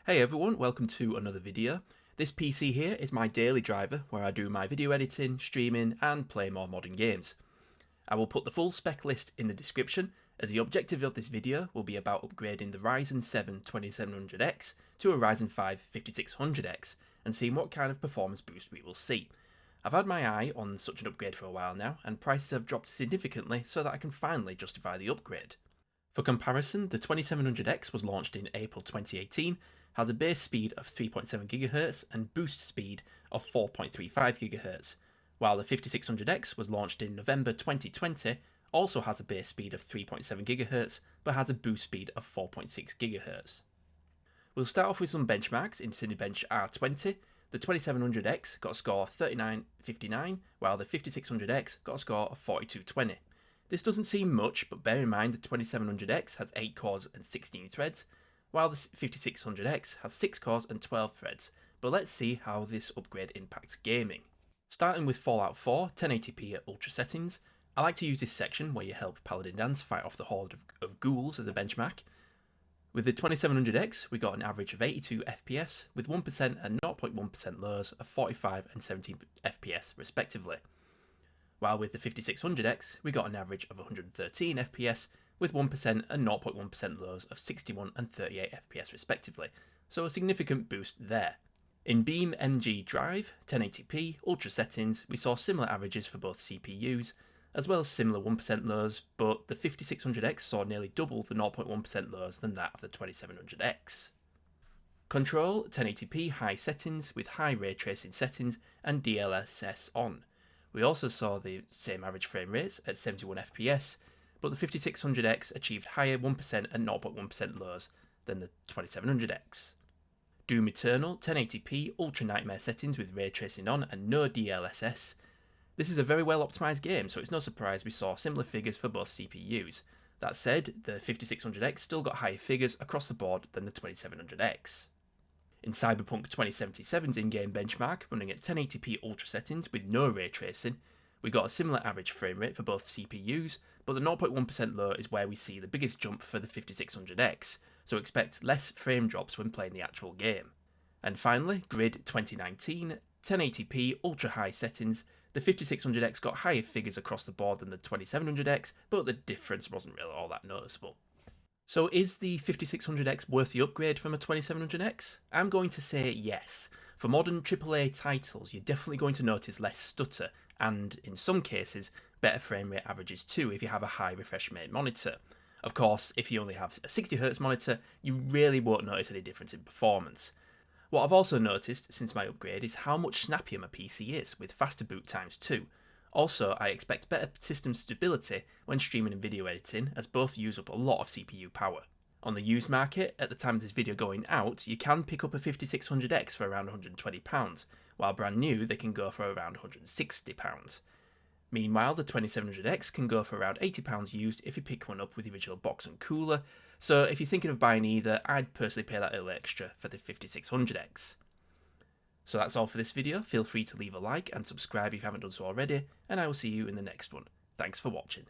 Hey everyone, welcome to another video. This PC here is my daily driver where I do my video editing, streaming and play more modern games. I will put the full spec list in the description as the objective of this video will be about upgrading the Ryzen 7 2700X to a Ryzen 5 5600X and seeing what kind of performance boost we will see. I've had my eye on such an upgrade for a while now and prices have dropped significantly so that I can finally justify the upgrade. For comparison, the 2700X was launched in April 2018, has a base speed of 3.7 GHz and boost speed of 4.35 GHz, while the 5600X was launched in November 2020, also has a base speed of 3.7 GHz but has a boost speed of 4.6 GHz. We'll start off with some benchmarks in Cinebench R20. The 2700X got a score of 39.59, while the 5600X got a score of 42.20. This doesn't seem much, but bear in mind the 2700X has 8 cores and 16 threads, while the 5600X has 6 cores and 12 threads, but let's see how this upgrade impacts gaming. Starting with Fallout 4 1080p at ultra settings, I like to use this section where you help Paladin Dance fight off the horde of ghouls as a benchmark. With the 2700X we got an average of 82 FPS, with 1% and 0.1% lows of 45 and 17 FPS respectively. While with the 5600X we got an average of 113 FPS, with 1% and 0.1% lows of 61 and 38 FPS respectively, so a significant boost there. In BeamNG Drive 1080p ultra settings we saw similar averages for both CPUs, as well as similar 1% lows, but the 5600X saw nearly double the 0.1% lows than that of the 2700X. Control 1080p high settings with high ray tracing settings and DLSS on. We also saw the same average frame rates at 71 FPS, but the 5600X achieved higher 1% and 0.1% lows than the 2700X. Doom Eternal 1080p Ultra Nightmare settings with ray tracing on and no DLSS. This is a very well optimised game, so it's no surprise we saw similar figures for both CPUs. That said, the 5600X still got higher figures across the board than the 2700X. In Cyberpunk 2077's in-game benchmark, running at 1080p ultra settings with no ray tracing, we got a similar average frame rate for both CPUs, but the 0.1% low is where we see the biggest jump for the 5600X, so expect less frame drops when playing the actual game. And finally, Grid 2019, 1080p ultra high settings, the 5600X got higher figures across the board than the 2700X, but the difference wasn't really all that noticeable. So is the 5600X worth the upgrade from a 2700X? I'm going to say yes. For modern AAA titles, you're definitely going to notice less stutter, and in some cases, better frame rate averages too if you have a high refresh rate monitor. Of course, if you only have a 60Hz monitor, you really won't notice any difference in performance. What I've also noticed since my upgrade is how much snappier my PC is, with faster boot times too. Also, I expect better system stability when streaming and video editing, as both use up a lot of CPU power. On the used market, at the time of this video going out, you can pick up a 5600X for around £120, while brand new they can go for around £160. Meanwhile, the 2700X can go for around £80 used if you pick one up with the original box and cooler, so if you're thinking of buying either, I'd personally pay that little extra for the 5600X. So that's all for this video. Feel free to leave a like and subscribe if you haven't done so already, and I will see you in the next one. Thanks for watching.